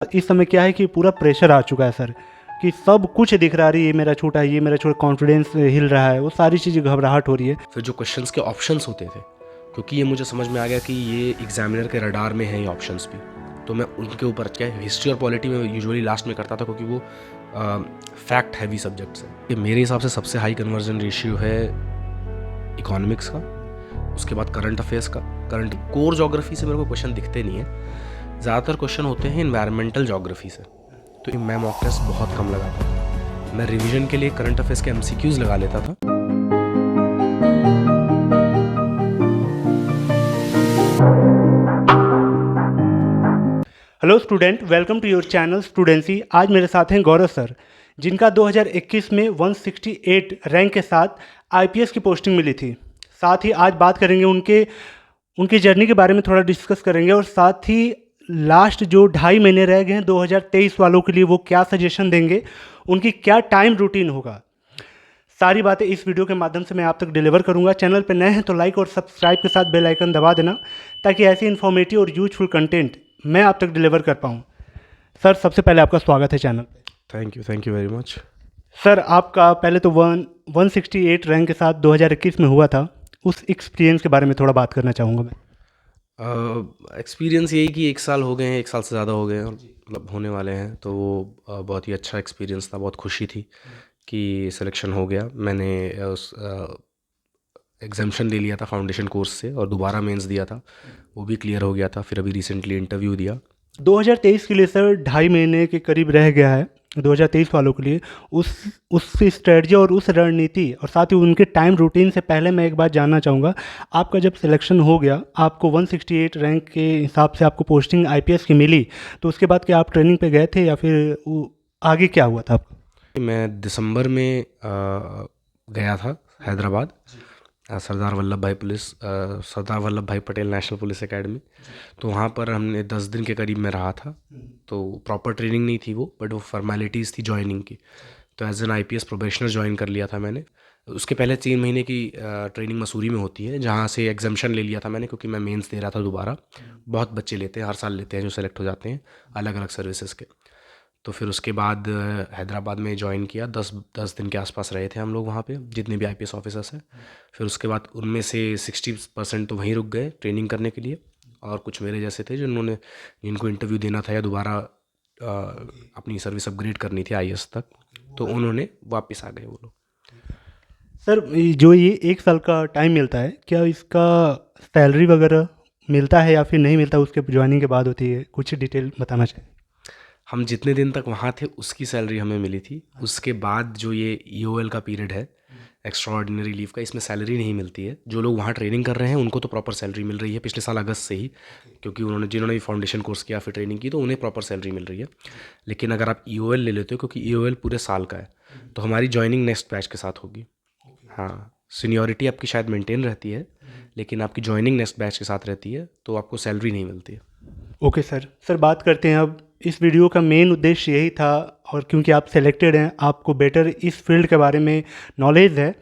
इस समय क्या है कि पूरा प्रेशर आ चुका है सर, कि सब कुछ दिख रहा है, ये मेरा छोटा है, ये मेरा छोटा, कॉन्फिडेंस हिल रहा है, वो सारी चीज़ें घबराहट हो रही है। फिर जो क्वेश्चंस के ऑप्शंस होते थे, क्योंकि ये मुझे समझ में आ गया कि ये एग्जामिनर के रडार में हैं ये ऑप्शंस भी, तो मैं उनके ऊपर क्या हिस्ट्री और पॉलिटी में यूजुअली लास्ट में करता था, क्योंकि वो फैक्ट हैवी सब्जेक्ट्स हैं। ये मेरे हिसाब से सबसे हाई कन्वर्जन रेशियो है इकोनॉमिक्स का, उसके बाद करंट अफेयर्स का। करंट कोर जोग्राफी से मेरे को क्वेश्चन दिखते नहीं है, ज़्यादातर क्वेश्चन होते हैं इन्वायरमेंटल जोग्राफी से, तो मैं मॉक टेस्ट बहुत कम लगाता था। मैं रिवीजन के लिए करंट अफेयर्स के एमसीक्यूज़ लगा लेता था। Hello student, welcome to your channel Studency. आज मेरे साथ हैं गौरव सर, जिनका 2021 में 168 रैंक के साथ आईपीएस की पोस्टिंग मिली थी। साथ ही आज बात करेंगे उनकी जर्नी के बारे में, थोड़ा डिस्कस करेंगे, और साथ ही लास्ट जो 2.5 महीने रह गए हैं 2023 वालों के लिए, वो क्या सजेशन देंगे, उनकी क्या टाइम रूटीन होगा। सारी बातें इस वीडियो के माध्यम से मैं आप तक डिलीवर करूंगा। चैनल पर नए हैं तो लाइक और सब्सक्राइब के साथ बेल आइकन दबा देना, ताकि ऐसी इन्फॉर्मेटिव और यूजफुल कंटेंट मैं आप तक डिलीवर कर पाऊँ। सर, सबसे पहले आपका स्वागत है चैनल पे। Thank you very much. Sir, आपका पहले तो 168 रैंक के साथ 2021 में हुआ था, उस एक्सपीरियंस के बारे में थोड़ा बात करना चाहूँगा मैं। एक्सपीरियंस यही कि 1 साल हो गए हैं, 1 साल से ज़्यादा हो गए हैं, मतलब होने वाले हैं, तो वो बहुत ही अच्छा एक्सपीरियंस था। बहुत खुशी थी कि सिलेक्शन हो गया। मैंने उस एग्जामिशन ले लिया था फाउंडेशन कोर्स से, और दोबारा मेंस दिया था, वो भी क्लियर हो गया था। फिर अभी रिसेंटली इंटरव्यू दिया। 2023 के लिए सर 2.5 महीने के करीब रह गया है 2023 वालों के लिए। उस स्ट्रेटजी और उस रणनीति और साथ ही उनके टाइम रूटीन से पहले मैं एक बात जानना चाहूँगा। आपका जब सिलेक्शन हो गया, आपको 168 रैंक के हिसाब से आपको पोस्टिंग आईपीएस की मिली, तो उसके बाद क्या आप ट्रेनिंग पे गए थे या फिर आगे क्या हुआ था आपका? मैं दिसंबर में गया था हैदराबाद, सरदार वल्लभ भाई पटेल नेशनल पुलिस एकेडमी। तो वहाँ पर हमने 10 दिन के करीब में रहा था। तो प्रॉपर ट्रेनिंग नहीं थी वो, बट वो फॉर्मेलिटीज़ थी ज्वाइनिंग की। तो as an IPS probationer join कर लिया था मैंने। उसके पहले 3 महीने की ट्रेनिंग मसूरी में होती है, जहाँ से एग्जामिशन ले लिया था मैंने, क्योंकि मैं मेंस दे रहा था दोबारा। बहुत बच्चे लेते हैं, हर साल लेते हैं जो सेलेक्ट हो जाते हैं अलग अलग सर्विसेज के। तो फिर उसके बाद हैदराबाद में ज्वाइन किया। 10 दिन के आसपास रहे थे हम लोग वहाँ पे, जितने भी आईपीएस ऑफिसर्स हैं। फिर उसके बाद उनमें से 60% तो वहीं रुक गए ट्रेनिंग करने के लिए, और कुछ मेरे जैसे थे जिनको इंटरव्यू देना था या दोबारा अपनी सर्विस अपग्रेड करनी थी आईएएस तक, तो उन्होंने वापस आ गए वो लोग। सर, जो ये 1 साल का टाइम मिलता है, क्या इसका सैलरी वगैरह मिलता है या फिर नहीं मिलता, उसके ज्वाइनिंग के बाद होती है? कुछ डिटेल बताना चाहिए। हम जितने दिन तक वहाँ थे उसकी सैलरी हमें मिली थी। उसके बाद जो ये ईओएल का पीरियड है, एक्स्ट्रा ऑर्डिनरी लीव का, इसमें सैलरी नहीं मिलती है। जो लोग वहाँ ट्रेनिंग कर रहे हैं उनको तो प्रॉपर सैलरी मिल रही है पिछले साल अगस्त से ही, क्योंकि जिन्होंने भी फाउंडेशन कोर्स किया फिर ट्रेनिंग की, तो उन्हें प्रॉपर सैलरी मिल रही है। लेकिन अगर आप ईओएल ले लेते हो, क्योंकि ईओएल पूरे साल का है, तो हमारी ज्वाइनिंग नेक्स्ट बैच के साथ होगी। हाँ, सीनियरिटी आपकी शायद मेंटेन रहती है, लेकिन आपकी ज्वाइनिंग नेक्स्ट बैच के साथ रहती है, तो आपको सैलरी नहीं मिलती है। ओके सर, बात करते हैं अब। इस वीडियो का मेन उद्देश्य यही था, और क्योंकि आप सेलेक्टेड हैं, आपको बेटर इस फील्ड के बारे में नॉलेज है,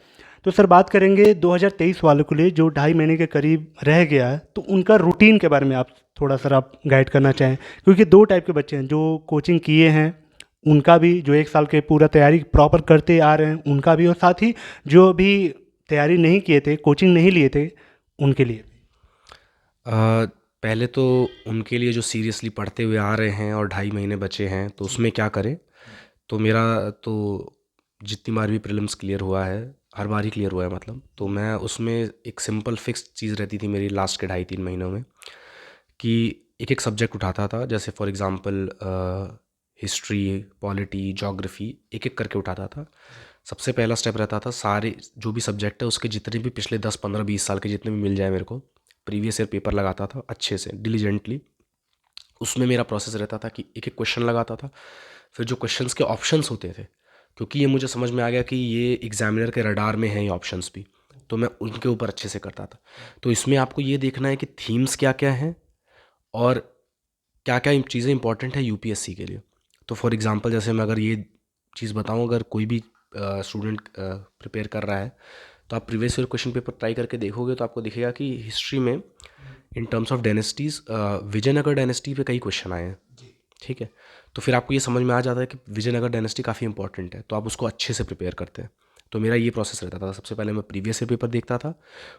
तो सर बात करेंगे 2023 वालों के लिए जो 2.5 महीने के करीब रह गया है, तो उनका रूटीन के बारे में आप थोड़ा सर आप गाइड करना चाहें। क्योंकि 2 टाइप के बच्चे हैं, जो कोचिंग किए हैं उनका भी, जो 1 साल के पूरा तैयारी प्रॉपर करते आ रहे हैं उनका भी, और साथ ही जो भी तैयारी नहीं किए थे, कोचिंग नहीं लिए थे, उनके लिए। पहले तो उनके लिए जो सीरियसली पढ़ते हुए आ रहे हैं और 2.5 महीने बचे हैं, तो उसमें क्या करें। तो मेरा तो जितनी बार भी प्रीलिम्स क्लियर हुआ है, हर बार ही क्लियर हुआ है मतलब, तो मैं उसमें एक सिंपल फिक्स चीज़ रहती थी मेरी लास्ट के 2.5-3 महीनों में, कि एक एक सब्जेक्ट उठाता था। जैसे for example history, polity, geography, एक एक करके उठाता था। सबसे पहला स्टेप रहता था, सारे जो भी सब्जेक्ट है उसके जितने भी पिछले 10-15-20 साल के जितने भी मिल जाए मेरे को, प्रीवियस ईयर पेपर लगाता था अच्छे से डिलीजेंटली। उसमें मेरा प्रोसेस रहता था कि एक एक क्वेश्चन लगाता था। फिर जो क्वेश्चंस के ऑप्शंस होते थे, क्योंकि ये मुझे समझ में आ गया कि ये एग्जामिनर के रडार में हैं ये ऑप्शंस भी, तो मैं उनके ऊपर अच्छे से करता था। तो इसमें आपको ये देखना है कि थीम्स क्या क्या हैं, और क्या क्या चीज़ें इंपॉर्टेंट है यूपीएससी के लिए। तो फॉर एग्जांपल जैसे मैं अगर ये चीज़ बताऊं, अगर कोई भी स्टूडेंट प्रिपेयर कर रहा है, तो आप previous year question paper try करके देखोगे, तो आपको दिखेगा कि हिस्ट्री में in terms of dynasties, Vijayanagara dynasty पे कई क्वेश्चन आए हैं। ठीक है। तो फिर आपको ये समझ में आ जाता है कि विजयनगर डायनेस्टी काफ़ी इंपॉर्टेंट है, तो आप उसको अच्छे से प्रिपेयर करते हैं। तो मेरा ये प्रोसेस रहता था, सबसे पहले मैं प्रीवियस ईयर पेपर देखता था,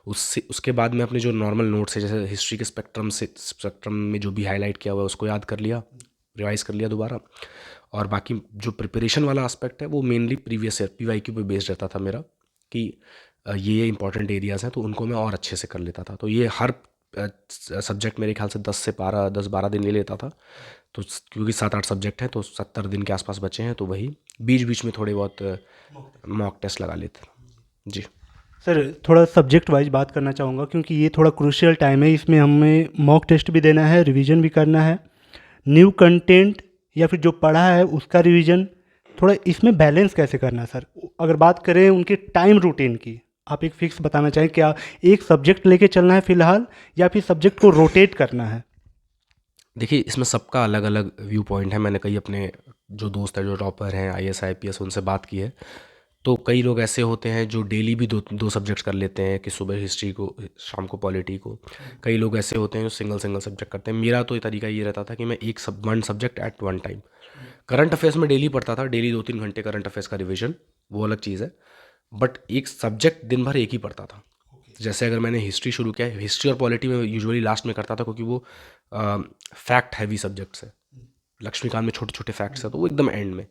उससे उसके बाद मैं अपने जो नॉर्मल नोट्स है जैसे हिस्ट्री के स्पेक्ट्रम में जो भी हाईलाइट किया हुआ है उसको याद कर लिया, रिवाइज कर लिया दोबारा। और बाकी जो प्रिपरेशन वाला एस्पेक्ट है वो मेनली प्रीवियस ईयर PYQ पे बेस्ड रहता था मेरा, कि ये इंपॉर्टेंट एरियाज़ हैं तो उनको मैं और अच्छे से कर लेता था। तो ये हर सब्जेक्ट मेरे ख्याल से 10 12 दिन ले लेता था। तो क्योंकि 7 8 सब्जेक्ट हैं तो 70 दिन के आसपास बचे हैं, तो वही बीच बीच में थोड़े बहुत मॉक टेस्ट लगा लेते हैं जी। सर थोड़ा सब्जेक्ट वाइज बात करना चाहूँगा क्योंकि ये थोड़ा क्रूशियल टाइम है, इसमें हमें मॉक टेस्ट भी देना है, रिवीजन भी करना है, न्यू कंटेंट या फिर जो पढ़ा है उसका रिवीजन। थोड़ा इसमें बैलेंस कैसे करना है सर? अगर बात करें उनके टाइम रूटीन की, आप एक फिक्स बताना चाहें, क्या एक सब्जेक्ट लेके चलना है फ़िलहाल या फिर सब्जेक्ट को रोटेट करना है? देखिए, इसमें सबका अलग अलग व्यू पॉइंट है। मैंने कई अपने जो दोस्त हैं जो टॉपर हैं IAS IPS उनसे बात की है, तो कई लोग ऐसे होते हैं जो डेली भी दो दो सब्जेक्ट्स कर लेते हैं, कि सुबह हिस्ट्री को, शाम को पॉलिटी को। कई लोग ऐसे होते हैं जो सिंगल सिंगल सब्जेक्ट करते हैं। मेरा तो ये तरीका ये रहता था कि मैं one subject at one time. Current affairs में डेली पढ़ता था, डेली 2 3 घंटे करंट अफेयर्स का रिविजन, वो अलग चीज़ है। बट एक सब्जेक्ट दिन भर एक ही पढ़ता था। जैसे अगर मैंने हिस्ट्री शुरू किया, हिस्ट्री और पॉलिटी में यूजुअली लास्ट में करता था, क्योंकि वो फैक्ट हैवी सब्जेक्ट्स है। लक्ष्मीकांत में छोटे छोटे फैक्ट्स है, तो वो एकदम एंड में।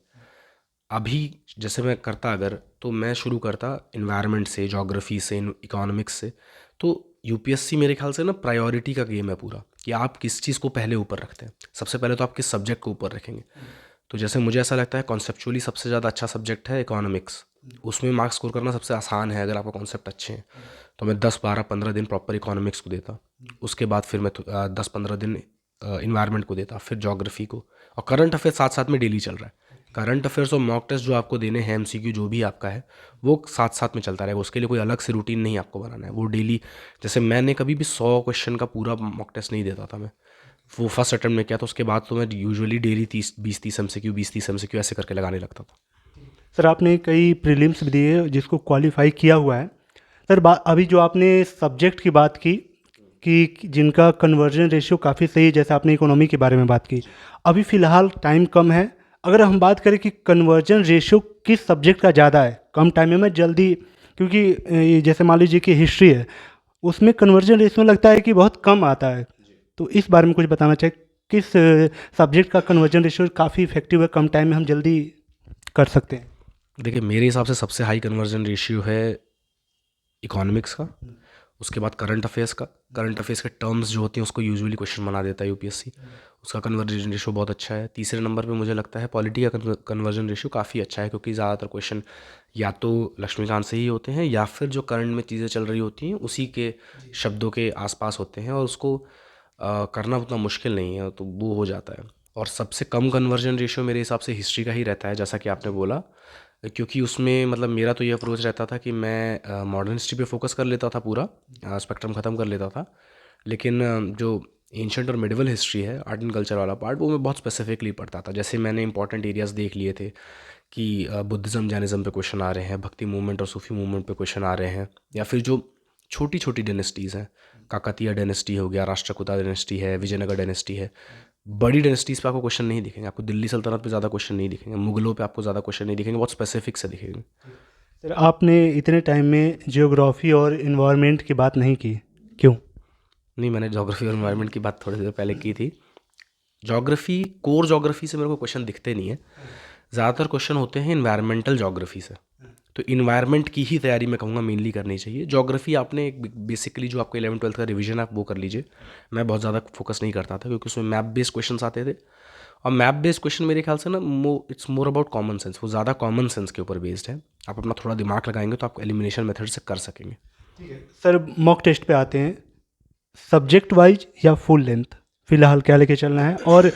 अभी जैसे मैं करता अगर, तो मैं शुरू करता इन्वायरमेंट से, जोग्राफी से, इकोनॉमिक्स से। तो UPSC मेरे ख्याल से ना प्रायोरिटी का गेम है पूरा, कि आप किस चीज़ को पहले ऊपर रखते हैं। सबसे पहले तो आप किस सब्जेक्ट को ऊपर रखेंगे। तो जैसे मुझे ऐसा लगता है कॉन्सेप्चुअली सबसे ज़्यादा अच्छा सब्जेक्ट है इकोनॉमिक्स। उसमें मार्क्स स्कोर करना सबसे आसान है अगर आपका कॉन्सेप्ट अच्छे हैं। तो मैं 10 12 15 दिन प्रॉपर इकोनॉमिक्स को देता। उसके बाद फिर मैं 10 15 दिन इन्वायरमेंट को देता, फिर जोग्राफी को। और करंट अफेयर साथ साथ में डेली चल रहा है। करंट अफेयर्स और मॉक टेस्ट जो आपको देने हैं, MCQ जो भी आपका है, वो साथ साथ में चलता रहेगा। उसके लिए कोई अलग से रूटीन नहीं आपको बनाना है, वो डेली। जैसे मैंने कभी भी 100 क्वेश्चन का पूरा मॉक टेस्ट नहीं देता था मैं, वो फर्स्ट अटेम्प्ट में किया। तो उसके बाद तो मैं यूजुअली डेली 20 30 MCQ 20 30 MCQ ऐसे करके लगाने लगता था। सर आपने कई प्रीलिम्स भी दिए जिसको क्वालिफाई किया हुआ है। सर अभी जो आपने सब्जेक्ट की बात की कि जिनका कन्वर्जन रेशियो काफ़ी सही है, जैसे आपने इकोनॉमी के बारे में बात की, अभी फ़िलहाल टाइम कम है। अगर हम बात करें कि कन्वर्जन रेशियो किस सब्जेक्ट का ज़्यादा है कम टाइम में, मैं जल्दी, क्योंकि ये जैसे मान लीजिए कि हिस्ट्री है, उसमें कन्वर्जन रेशियो लगता है कि बहुत कम आता है। तो इस बारे में कुछ बताना चाहिए, किस सब्जेक्ट का कन्वर्जन रेशियो काफ़ी इफेक्टिव है, कम टाइम में हम जल्दी कर सकते हैं? देखिए, मेरे हिसाब से सबसे हाई कन्वर्जन रेशियो है इकोनॉमिक्स का। उसके बाद करंट अफेयर्स का। करंट अफेयर्स के टर्म्स जो होती हैं उसको यूजुअली क्वेश्चन बना देता है UPSC, उसका कन्वर्जन रेशियो बहुत अच्छा है। तीसरे नंबर पे मुझे लगता है पॉलिटी का कन्वर्जन रेशियो काफ़ी अच्छा है, क्योंकि ज़्यादातर क्वेश्चन या तो लक्ष्मीकांत से ही होते हैं, या फिर जो करंट में चीज़ें चल रही होती हैं उसी के शब्दों के आसपास होते हैं, और उसको करना उतना मुश्किल नहीं है, तो वो हो जाता है। और सबसे कम कन्वर्जन रेशियो मेरे हिसाब से हिस्ट्री का ही रहता है, जैसा कि आपने बोला। क्योंकि उसमें मतलब मेरा तो ये अप्रोच रहता था कि मैं मॉडर्न हिस्ट्री पे फोकस कर लेता था, पूरा स्पेक्ट्रम ख़त्म कर लेता था। लेकिन जो एंशंट और मिडिवल हिस्ट्री है, आर्ट एंड कल्चर वाला पार्ट, वो मैं बहुत स्पेसिफिकली पढ़ता था। जैसे मैंने इंपॉर्टेंट एरियाज़ देख लिए थे कि बुद्धिज़्म जैनिज़्म पे क्वेश्चन आ रहे हैं, भक्ति मूवमेंट और सूफी मूवमेंट पे क्वेश्चन आ रहे हैं, या फिर जो छोटी छोटी डायनेस्टीज़ हैं, काकतीय डायनेस्टी हो गया, राष्ट्रकूटा डायनेस्टी है, विजयनगर डायनेस्टी है। बड़ी डायनेस्टीज़ पे आपको क्वेश्चन नहीं दिखेंगे, आपको दिल्ली सल्तनत पे ज़्यादा क्वेश्चन नहीं दिखेंगे, मुगलों पे आपको ज़्यादा क्वेश्चन नहीं दिखेंगे, बहुत स्पेसिफिक से दिखेंगे। सर आपने इतने टाइम में जियोग्राफी और इन्वायरमेंट की बात नहीं की, क्यों? नहीं, मैंने जोग्राफी और एनवायरनमेंट की बात थोड़ी देर पहले की थी। जोग्राफी, कोर जोग्राफी से मेरे को क्वेश्चन दिखते नहीं है। ज़्यादातर क्वेश्चन होते हैं इन्वायरमेंटल जोग्राफी से। तो इन्वायरमेंट की ही तैयारी मैं कहूँगा मेनली करनी चाहिए। जोग्राफी आपने बेसिकली जो आपका 11th 12th का रिवीजन आप वो कर लीजिए। मैं बहुत ज़्यादा फोकस नहीं करता था, क्योंकि उसमें मैप बेस्ड क्वेश्चन आते थे, और मैप बेस्ड क्वेश्चन मेरे ख्याल से ना it's more about common sense, वो ज़्यादा कॉमन सेंस के ऊपर बेस्ड है। आप अपना थोड़ा दिमाग लगाएंगे तो आप एलिमिनेशन मेथड से कर सकेंगे। सर मॉक टेस्ट पे आते हैं, सब्जेक्ट वाइज या फुल लेंथ फ़िलहाल क्या लेके चलना है? और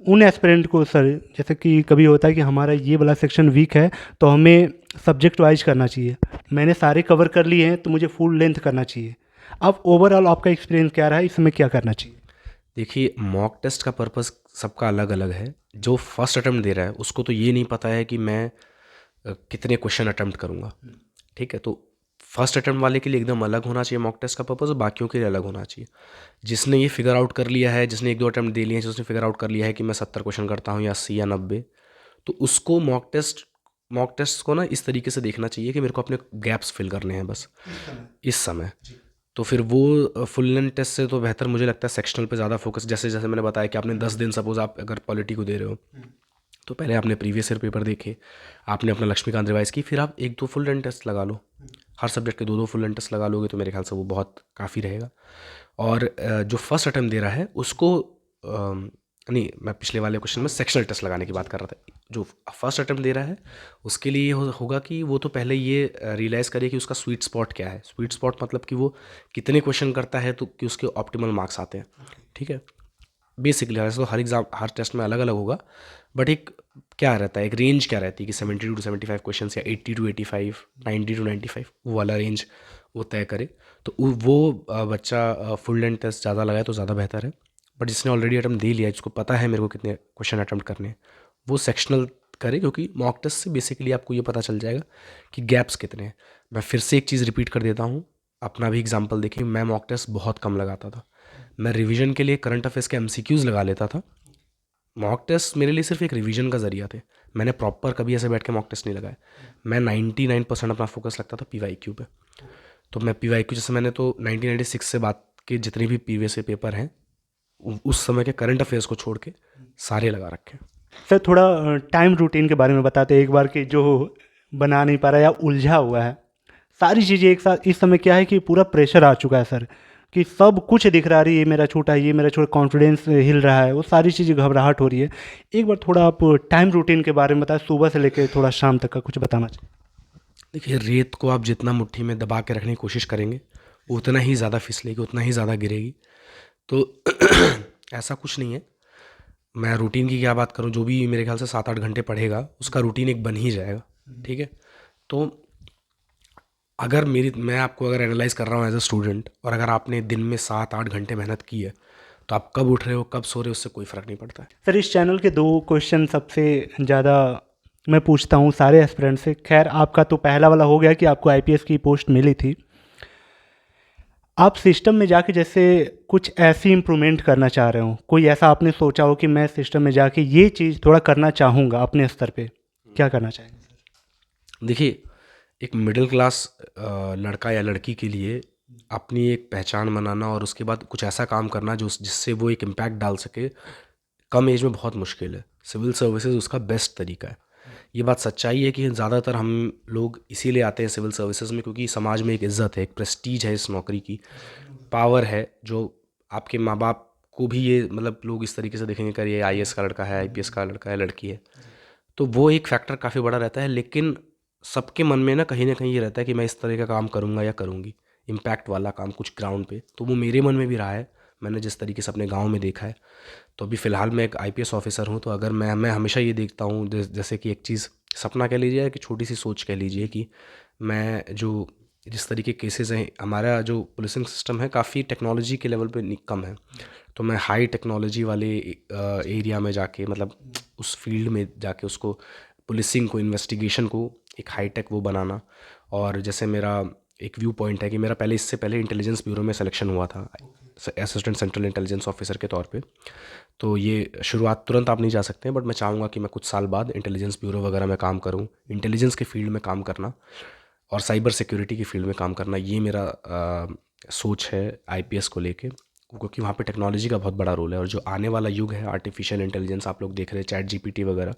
उन एस्पिरेंट को सर, जैसे कि कभी होता है कि हमारा ये वाला सेक्शन वीक है तो हमें सब्जेक्ट वाइज करना चाहिए, मैंने सारे कवर कर लिए हैं तो मुझे फुल लेंथ करना चाहिए। अब ओवरऑल आपका एक्सपीरियंस क्या रहा है, इसमें क्या करना चाहिए? देखिए, मॉक टेस्ट का पर्पस सबका अलग अलग है। जो फर्स्ट अटेम्प्ट दे रहा है उसको तो ये नहीं पता है कि मैं कितने क्वेश्चन अटेम्प्ट करूँगा, ठीक है। तो फर्स्ट अटेम्प्ट वाले के लिए एकदम अलग होना चाहिए मॉक टेस्ट का पर्पज़, और बाकियों के लिए अलग होना चाहिए। जिसने ये फिगर आउट कर लिया है, जिसने 1-2 अटेम्प्ट दे लिए हैं, जिसने फिगर आउट कर लिया है कि मैं 70 क्वेश्चन करता हूँ या 80 या 90, तो उसको मॉक टेस्ट को ना इस तरीके से देखना चाहिए कि मेरे को अपने गैप्स फिल करने हैं बस इस समय। तो फिर वो फुल लेंथ टेस्ट से तो बेहतर मुझे लगता है सेक्शनल पे ज़्यादा फोकस, जैसे जैसे मैंने बताया कि आपने 10 दिन सपोज आप अगर पॉलिटी को दे रहे हो, तो पहले आपने प्रीवियस ईयर पेपर देखे, आपने अपना लक्ष्मीकांत रिवाइज की, फिर आप 1-2 फुल लेंथ टेस्ट लगा लो। हर सब्जेक्ट के 2-2 फुल लेंथ टेस्ट लगा लोगे तो मेरे ख्याल से वो बहुत काफ़ी रहेगा। और जो फर्स्ट अटेम्प्ट दे रहा है उसको नहीं, मैं पिछले वाले क्वेश्चन में सेक्शनल टेस्ट लगाने की बात कर रहा था। जो फर्स्ट अटेम्प्ट दे रहा है उसके लिए ये होगा कि वो तो पहले ये रियलाइज़ करे कि उसका स्वीट स्पॉट क्या है। स्वीट स्पॉट मतलब कि वो कितने क्वेश्चन करता है तो कि उसके ऑप्टिमल मार्क्स आते हैं, ठीक है। बेसिकली वैसे तो हर टेस्ट में अलग अलग होगा, बट एक क्या रहता है, एक रेंज क्या रहती है कि 72 to 75 क्वेश्चन या 80 to 85, 90 to 95, वो वाला रेंज वो तय करे। तो वो बच्चा फुल लेंथ टेस्ट ज़्यादा लगाए तो ज़्यादा बेहतर है। बट जिसने ऑलरेडी अटेम्प्ट दे लिया है, जिसको पता है मेरे को कितने क्वेश्चन अटेम्प्ट करने हैं, वो सेक्शनल करे, क्योंकि मॉक टेस्ट से बेसिकली आपको ये पता चल जाएगा कि गैप्स कितने हैं। मैं फिर से एक चीज़ रिपीट कर देता हूँ, अपना भी एग्जाम्पल देखिए। मैं मॉक टेस्ट बहुत कम लगाता था। मैं रिवीजन के लिए करंट अफेयर्स के एमसीक्यूज़ लगा लेता था। मॉक टेस्ट मेरे लिए सिर्फ एक रिवीजन का ज़रिया थे। मैंने प्रॉपर कभी ऐसे बैठ के मॉक टेस्ट नहीं लगाए। मैं 99% अपना फोकस लगता था पीवाईक्यू पे। तो मैं पीवाईक्यू, जैसे मैंने तो 1996 से बात के जितने भी प्रीवियस पेपर हैं उस समय के करंट अफेयर्स को छोड़ के सारे लगा रखे हैं। सर थोड़ा टाइम रूटीन के बारे में बताते, एक बार कि जो बना नहीं पा रहा या उलझा हुआ है सारी चीज़ें एक साथ। इस समय क्या है कि पूरा प्रेशर आ चुका है सर, कि सब कुछ दिख रहा है, ये मेरा छोटा है, ये मेरा छोटा, कॉन्फिडेंस हिल रहा है, वो सारी चीज़ें घबराहट हो रही है। एक बार थोड़ा आप टाइम रूटीन के बारे में बताएं, सुबह से लेकर थोड़ा शाम तक का कुछ बताना चाहिए। देखिए, रेत को आप जितना मुट्ठी में दबा के रखने की कोशिश करेंगे उतना ही ज़्यादा फिसलेगी, उतना ही ज़्यादा गिरेगी। तो ऐसा कुछ नहीं है। मैं रूटीन की क्या बात करूं, जो भी मेरे ख्याल से 7-8 घंटे पढ़ेगा उसका रूटीन एक बन ही जाएगा, ठीक है। तो अगर मैं आपको अगर एनालाइज कर रहा हूँ एज अ स्टूडेंट, और अगर आपने दिन में 7-8 घंटे मेहनत की है, तो आप कब उठ रहे हो कब सो रहे हो उससे कोई फ़र्क नहीं पड़ता है। सर इस चैनल के दो क्वेश्चन सबसे ज़्यादा मैं पूछता हूँ सारे एस्पिरेंट से। खैर आपका तो पहला वाला हो गया कि आपको आईपीएस की पोस्ट मिली थी। आप सिस्टम में जाके जैसे कुछ ऐसी इम्प्रूवमेंट करना चाह रहे हो, कोई ऐसा आपने सोचा हो कि मैं सिस्टम में जाके ये चीज़ थोड़ा करना चाहूँगा अपने स्तर पे, क्या करना चाहेंगे सर? देखिए, एक मिडिल क्लास लड़का या लड़की के लिए अपनी एक पहचान बनाना और उसके बाद कुछ ऐसा काम करना जिससे वो एक इम्पैक्ट डाल सके कम एज में, बहुत मुश्किल है। सिविल सर्विसेज उसका बेस्ट तरीका है। ये बात सच्चाई है कि ज़्यादातर हम लोग इसीलिए आते हैं सिविल सर्विसेज में, क्योंकि समाज में एक इज़्ज़त है, एक प्रेस्टीज है इस नौकरी की, पावर है, जो आपके माँ बाप को भी ये मतलब लोग इस तरीके से देखेंगे कि ये आईएएस का लड़का है, आईपीएस का लड़का है, लड़की है। तो वो एक फैक्टर काफ़ी बड़ा रहता है। लेकिन सबके मन में ना कहीं ये रहता है कि मैं इस तरह का काम करूँगा या करूँगी, इम्पैक्ट वाला काम कुछ ग्राउंड पे। तो वो मेरे मन में भी रहा है, मैंने जिस तरीके से अपने गांव में देखा है। तो अभी फ़िलहाल मैं एक आईपीएस ऑफिसर हूँ, तो अगर मैं हमेशा ये देखता हूँ, जैसे कि एक चीज़ सपना कह लीजिए या कि छोटी सी सोच कह लीजिए, कि मैं जो जिस तरीके केसेस हैं, हमारा जो पुलिसिंग सिस्टम है काफ़ी टेक्नोलॉजी के लेवल पे कम है। तो मैं हाई टेक्नोलॉजी वाले एरिया में जाके, मतलब उस फील्ड में जाके उसको पुलिसिंग को, इन्वेस्टिगेशन को एक हाई टेक वो बनाना। और जैसे मेरा एक व्यू पॉइंट है कि मेरा इससे पहले इंटेलिजेंस ब्यूरो में सिलेक्शन हुआ था असिस्टेंट सेंट्रल इंटेलिजेंस ऑफिसर के तौर पे। तो ये शुरुआत तुरंत आप नहीं जा सकते हैं, बट मैं चाहूँगा कि मैं कुछ साल बाद इंटेलिजेंस ब्यूरो वगैरह में काम करूँ, इंटेलिजेंस के फील्ड में काम करना और साइबर सिक्योरिटी की फील्ड में काम करना। ये मेरा सोच है आईपीएस को लेके, क्योंकि वहाँ पे टेक्नोलॉजी का बहुत बड़ा रोल है। और जो आने वाला युग है आर्टिफिशियल इंटेलिजेंस, आप लोग देख रहे हैं चैट जीपीटी वगैरह,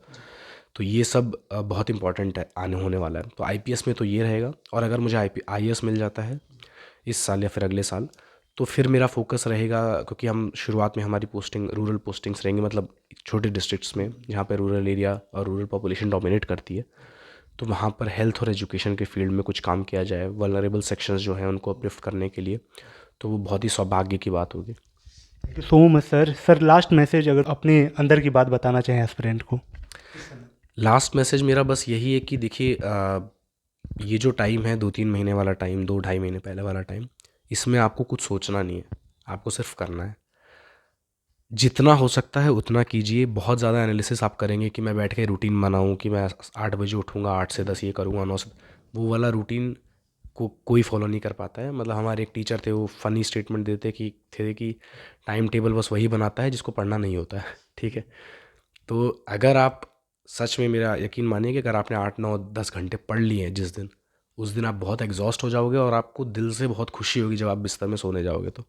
तो ये सब बहुत इंपॉर्टेंट है, आने होने वाला है। तो आईपीएस में तो ये रहेगा। और अगर मुझे आईएएस मिल जाता है इस साल या फिर अगले साल, तो फिर मेरा फोकस रहेगा, क्योंकि हम शुरुआत में हमारी पोस्टिंग रूरल पोस्टिंग्स रहेंगी, मतलब छोटे डिस्ट्रिक्ट्स में जहाँ पे रूरल एरिया और रूरल पॉपुलेशन डोमिनेट करती है। तो वहाँ पर हेल्थ और एजुकेशन के फील्ड में कुछ काम किया जाए, वल्नरेबल सेक्शंस जो हैं उनको अपलिफ्ट करने के लिए, तो वो बहुत ही सौभाग्य की बात होगी। Thank you so much sir. Sir last message अगर अपने अंदर की बात बताना चाहें एस्पिरेंट को। लास्ट मैसेज मेरा बस यही है कि देखिए, ये जो टाइम है 2-3 महीने वाला टाइम, 2-2.5 महीने पहले वाला टाइम, इसमें आपको कुछ सोचना नहीं है, आपको सिर्फ करना है। जितना हो सकता है उतना कीजिए। बहुत ज़्यादा एनालिसिस आप करेंगे कि मैं बैठ के रूटीन बनाऊँ कि मैं 8 बजे उठूँगा, 8 से 10 ये करूँगा, 9 से, वो वाला रूटीन को कोई फॉलो नहीं कर पाता है। मतलब हमारे एक टीचर थे, वो फ़नी स्टेटमेंट देते कि टाइम टेबल बस वही बनाता है जिसको पढ़ना नहीं होता है। ठीक है, तो अगर आप सच में, मेरा यकीन मानिए कि अगर आपने 8 9 10 घंटे पढ़ लिए हैं जिस दिन, उस दिन आप बहुत एग्जॉस्ट हो जाओगे और आपको दिल से बहुत खुशी होगी जब आप बिस्तर में सोने जाओगे तो।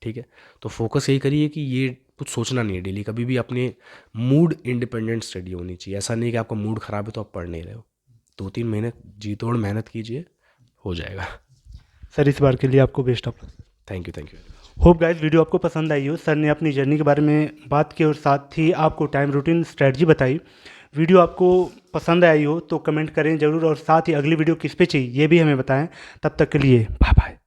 ठीक है, तो फोकस यही करिए कि ये कुछ सोचना नहीं है डेली कभी भी। अपने मूड इंडिपेंडेंट स्टडी होनी चाहिए। ऐसा नहीं कि आपका मूड ख़राब है तो आप पढ़ नहीं रहे हो। 2 3 महीने जी तोड़ मेहनत कीजिए, हो जाएगा। सर इस बार के लिए आपको best of luck. Thank you, thank you. Hope guys video आपको पसंद आई हो। सर ने अपनी जर्नी के बारे में बात की और साथ ही आपको टाइम रूटीन स्ट्रेटजी बताई। वीडियो आपको पसंद आई हो तो कमेंट करें ज़रूर और साथ ही अगली वीडियो किस पे चाहिए ये भी हमें बताएं। तब तक के लिए बाय बाय।